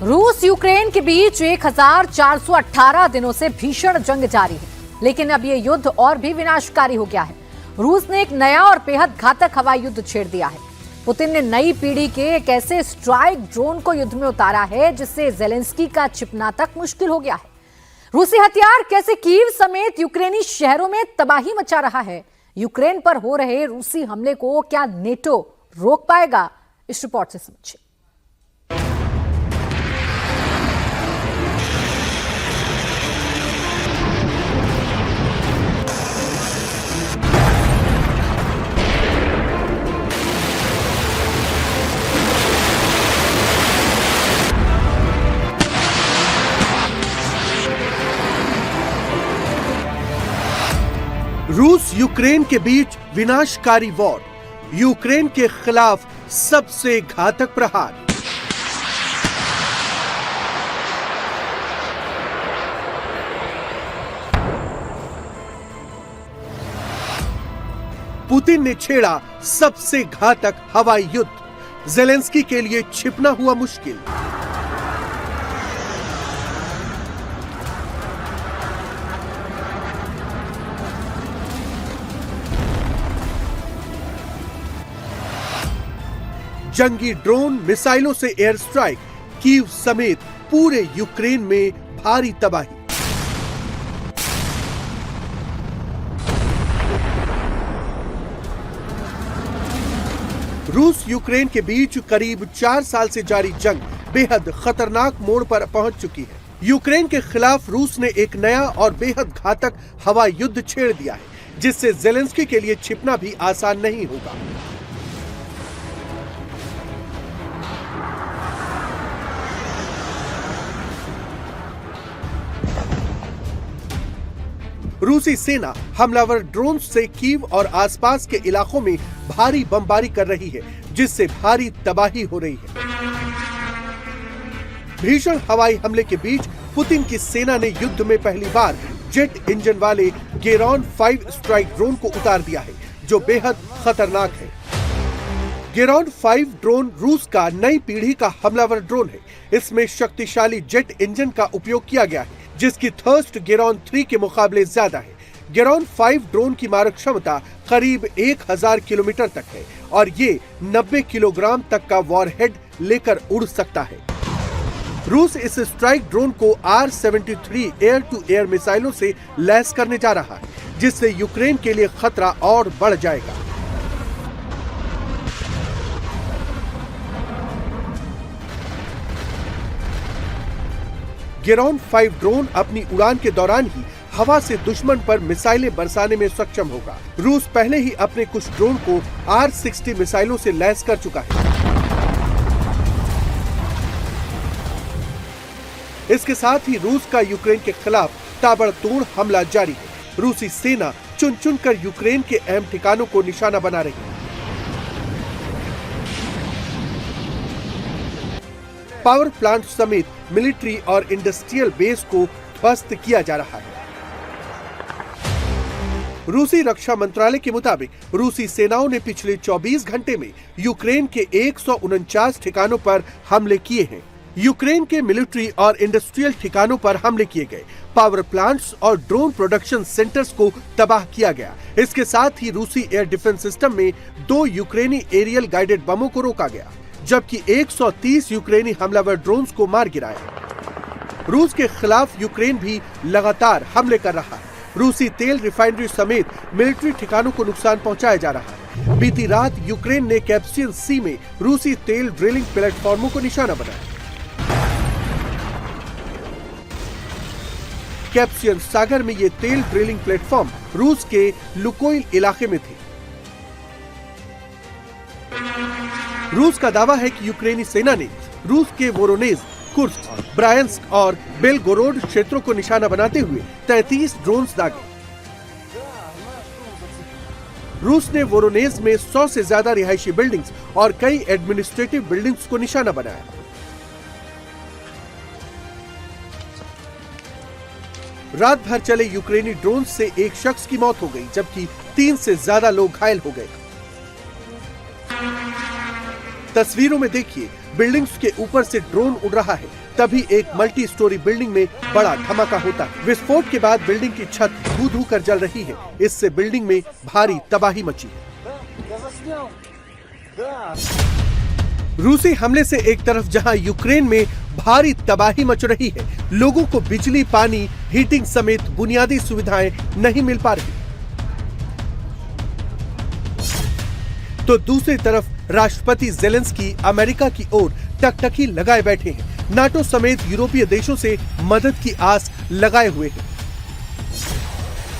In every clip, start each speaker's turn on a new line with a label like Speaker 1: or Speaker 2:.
Speaker 1: रूस यूक्रेन के बीच 1418 दिनों से भीषण जंग जारी है, लेकिन अब ये युद्ध और भी विनाशकारी हो गया है। रूस ने एक नया और बेहद घातक हवाई युद्ध छेड़ दिया है। पुतिन ने नई पीढ़ी के एक ऐसे स्ट्राइक ड्रोन को युद्ध में उतारा है जिससे जेलेंस्की का छिपना तक मुश्किल हो गया है। रूसी हथियार कैसे कीव समेत यूक्रेनी शहरों में तबाही मचा रहा है। यूक्रेन पर हो रहे रूसी हमले को क्या नेटो रोक पाएगा? इस रिपोर्ट से समझिए।
Speaker 2: रूस यूक्रेन के बीच विनाशकारी वॉर, यूक्रेन के खिलाफ सबसे घातक प्रहार। पुतिन ने छेड़ा सबसे घातक हवाई युद्ध, जेलेंस्की के लिए छिपना हुआ मुश्किल। जंगी ड्रोन मिसाइलों से एयर स्ट्राइक, कीव समेत पूरे यूक्रेन में भारी तबाही। रूस यूक्रेन के बीच करीब 4 साल से जारी जंग बेहद खतरनाक मोड़ पर पहुंच चुकी है। यूक्रेन के खिलाफ रूस ने एक नया और बेहद घातक हवाई युद्ध छेड़ दिया है, जिससे जेलेंस्की के लिए छिपना भी आसान नहीं होगा। रूसी सेना हमलावर ड्रोन से कीव और आसपास के इलाकों में भारी बमबारी कर रही है, जिससे भारी तबाही हो रही है। भीषण हवाई हमले के बीच पुतिन की सेना ने युद्ध में पहली बार जेट इंजन वाले गेरॉन 5 स्ट्राइक ड्रोन को उतार दिया है, जो बेहद खतरनाक है। गेरॉन 5 ड्रोन रूस का नई पीढ़ी का हमलावर ड्रोन है। इसमें शक्तिशाली जेट इंजन का उपयोग किया गया है, जिसकी थर्स्ट गेरॉन 3 के मुकाबले ज्यादा है। गेरॉन 5 ड्रोन की मारक क्षमता करीब 1000 किलोमीटर तक है और ये 90 किलोग्राम तक का वॉरहेड लेकर उड़ सकता है। रूस इस स्ट्राइक ड्रोन को R-73 एयर टू एयर मिसाइलों से लैस करने जा रहा है, जिससे यूक्रेन के लिए खतरा और बढ़ जाएगा। गेरॉन 5 ड्रोन अपनी उड़ान के दौरान ही हवा से दुश्मन पर मिसाइलें बरसाने में सक्षम होगा। रूस पहले ही अपने कुछ ड्रोन को R-60 मिसाइलों से लैस कर चुका है। इसके साथ ही रूस का यूक्रेन के खिलाफ ताबड़तोड़ हमला जारी है। रूसी सेना चुन चुन कर यूक्रेन के अहम ठिकानों को निशाना बना रही है। पावर प्लांट समेत मिलिट्री और इंडस्ट्रियल बेस को ध्वस्त किया जा रहा है। रूसी रक्षा मंत्रालय के मुताबिक रूसी सेनाओं ने पिछले 24 घंटे में यूक्रेन के 149 ठिकानों पर हमले किए हैं। यूक्रेन के मिलिट्री और इंडस्ट्रियल ठिकानों पर हमले किए गए। पावर प्लांट्स और ड्रोन प्रोडक्शन सेंटर्स को तबाह किया गया। इसके साथ ही रूसी एयर डिफेंस सिस्टम में 2 यूक्रेनी एरियल गाइडेड बमों को रोका गया, जबकि 130 यूक्रेनी हमलावर ड्रोन्स को मार गिराया। रूस के खिलाफ यूक्रेन भी लगातार हमले कर रहा है। रूसी तेल रिफाइनरी समेत मिलिट्री ठिकानों को नुकसान पहुंचाया जा रहा है। बीती रात यूक्रेन ने कैस्पियन सी में रूसी तेल ड्रिलिंग प्लेटफॉर्मों को निशाना बनाया। कैस्पियन सागर में ये तेल ड्रिलिंग प्लेटफॉर्म रूस के लुकोइल इलाके में थे। रूस का दावा है कि यूक्रेनी सेना ने रूस के वोरोनेज, कुर्स्क, ब्रायंस्क और बेलगोरोड क्षेत्रों को निशाना बनाते हुए 33 ड्रोन्स दागे। रूस ने वोरोनेज में 100 से ज्यादा रिहायशी बिल्डिंग्स और कई एडमिनिस्ट्रेटिव बिल्डिंग्स को निशाना बनाया। रात भर चले यूक्रेनी ड्रोन से एक शख्स की मौत हो गई, जबकि 3 से ज्यादा लोग घायल हो गए। तस्वीरों में देखिए बिल्डिंग्स के ऊपर से ड्रोन उड़ रहा है, तभी एक मल्टी स्टोरी बिल्डिंग में बड़ा धमाका होता है। विस्फोट के बाद बिल्डिंग की छत धू-धू कर जल रही है। इससे बिल्डिंग में भारी तबाही मची। रूसी हमले से एक तरफ जहां यूक्रेन में भारी तबाही मच रही है, लोगों को बिजली, पानी, हीटिंग समेत बुनियादी सुविधाएं नहीं मिल पा रही, तो दूसरी तरफ राष्ट्रपति जेलेंस्की अमेरिका की ओर टकटकी लगाए बैठे हैं। नाटो समेत यूरोपीय देशों से मदद की आस लगाए हुए हैं,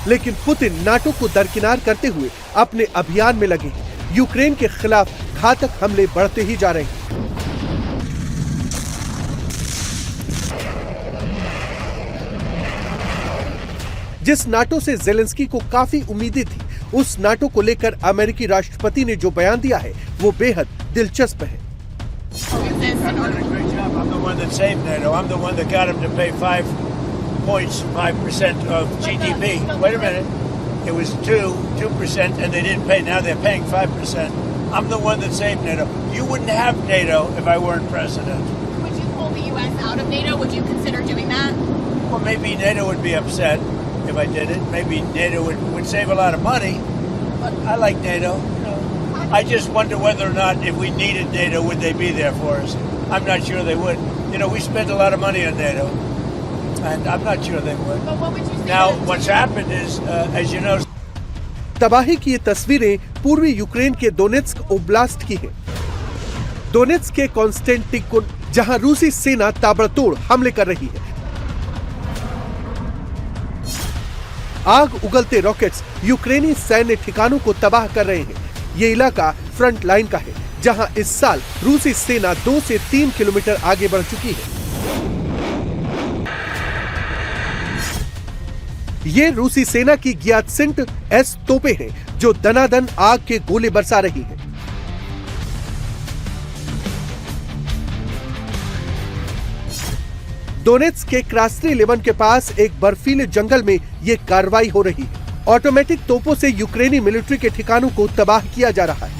Speaker 2: लेकिन पुतिन नाटो को दरकिनार करते हुए अपने अभियान में लगे हैं। यूक्रेन के खिलाफ घातक हमले बढ़ते ही जा रहे हैं। जिस नाटो से जेलेंस्की को काफी उम्मीदें थी, उस नाटो को लेकर अमेरिकी राष्ट्रपति ने जो बयान दिया है वो बेहद दिलचस्प है।
Speaker 3: I'm the one that saved NATO. I'm the one that got him to pay 5.5% of GDP. Wait a minute. It was 2%, and they didn't pay. Now they're paying 5%. I'm the one that saved NATO. You wouldn't have NATO if I weren't president.
Speaker 4: Would you pull the U.S. out of NATO? Would you consider doing that?
Speaker 3: Well, maybe NATO would be upset if I did it. Maybe NATO would save a lot of money. But I like NATO. You know, I just wonder whether or not if we needed NATO, would they be there for us? I'm not sure they would. You know, we spent a lot of money on NATO, and I'm not sure they would.
Speaker 4: But what would you say?
Speaker 3: Now, what's happened is, as you know,
Speaker 2: तबाही की ये तस्वीरें पूर्वी Ukraine के Donetsk oblast की हैं। Donetsk के Konstantinov, जहां रूसी सेना ताबड़तोड़ हमले कर रही है। आग उगलते रॉकेट्स यूक्रेनी सैन्य ठिकानों को तबाह कर रहे हैं। ये इलाका फ्रंट लाइन का है, जहां इस साल रूसी सेना 2 से 3 किलोमीटर आगे बढ़ चुकी है। ये रूसी सेना की गियात्सिंट एस तोपें हैं, जो दनादन आग के गोले बरसा रही हैं। दोनेत्स्क के क्रास्त्री लेवन के पास एक बर्फीले जंगल में ये कार्रवाई हो रही है। ऑटोमेटिक तोपों से यूक्रेनी मिलिट्री के ठिकानों को तबाह किया जा रहा है।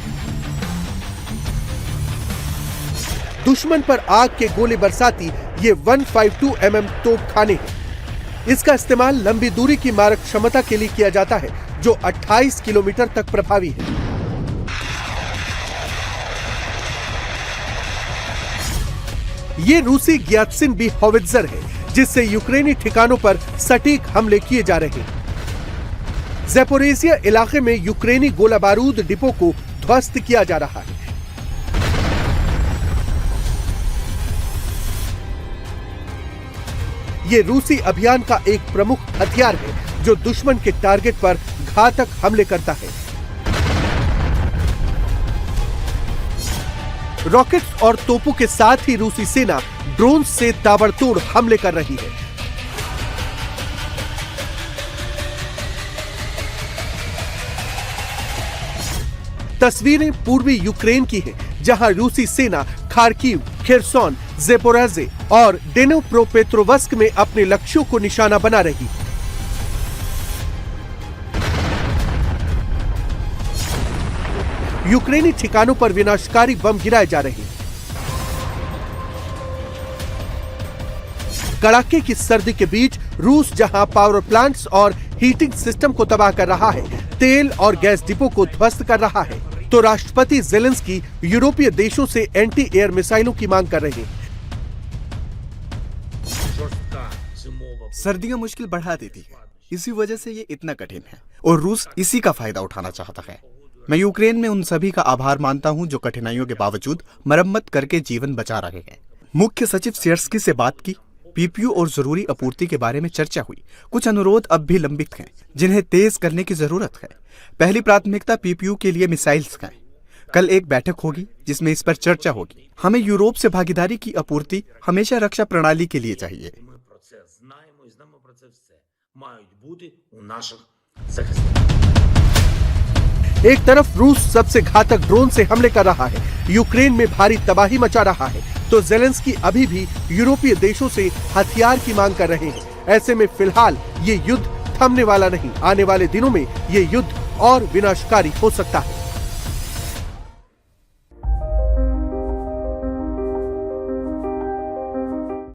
Speaker 2: दुश्मन पर आग के गोले बरसाती ये 152 mm तोप खाने हैं। इसका इस्तेमाल लंबी दूरी की मारक क्षमता के लिए किया जाता है, जो 28 किलोमीटर तक प्रभावी है। ये रूसी गियात्सिन बी हॉवित्जर है, जिससे यूक्रेनी ठिकानों पर सटीक हमले किए जा रहे हैं। ज़ैपोरिज़िया इलाके में यूक्रेनी गोला बारूद डिपो को ध्वस्त किया जा रहा है। ये रूसी अभियान का एक प्रमुख हथियार है, जो दुश्मन के टारगेट पर घातक हमले करता है। रॉकेट्स और तोपों के साथ ही रूसी सेना ड्रोन से ताबड़तोड़ हमले कर रही है। तस्वीरें पूर्वी यूक्रेन की हैं, जहां रूसी सेना खार्किव, खेरसोन, ज़ेपोरिज़्या और डेनिप्रोपेट्रोव्स्क में अपने लक्ष्यों को निशाना बना रही है। यूक्रेनी ठिकानों पर विनाशकारी बम गिराए जा रहे हैं। कड़ाके की सर्दी के बीच रूस जहां पावर प्लांट्स और हीटिंग सिस्टम को तबाह कर रहा है, तेल और गैस डिपो को ध्वस्त कर रहा है, तो राष्ट्रपति जेलेंस्की यूरोपीय देशों से एंटी एयर मिसाइलों की मांग कर रहे हैं।
Speaker 5: सर्दियां मुश्किल बढ़ा देती है, इसी वजह से ये इतना कठिन है और रूस इसी का फायदा उठाना चाहता है। मैं यूक्रेन में उन सभी का आभार मानता हूं जो कठिनाइयों के बावजूद मरम्मत करके जीवन बचा रहे हैं। मुख्य सचिव सियर्स्की से बात की, पीपीयू और जरूरी आपूर्ति के बारे में चर्चा हुई। कुछ अनुरोध अब भी लंबित हैं, जिन्हें तेज करने की जरूरत है। पहली प्राथमिकता पीपीयू के लिए मिसाइल्स है। कल एक बैठक होगी जिसमें इस पर चर्चा होगी। हमें यूरोप से भागीदारी की आपूर्ति हमेशा रक्षा प्रणाली के लिए चाहिए।
Speaker 2: एक तरफ रूस सबसे घातक ड्रोन से हमले कर रहा है, यूक्रेन में भारी तबाही मचा रहा है, तो जेलेंस्की अभी भी यूरोपीय देशों से हथियार की मांग कर रहे हैं। ऐसे में फिलहाल ये युद्ध थमने वाला नहीं। आने वाले दिनों में ये युद्ध और विनाशकारी हो सकता है।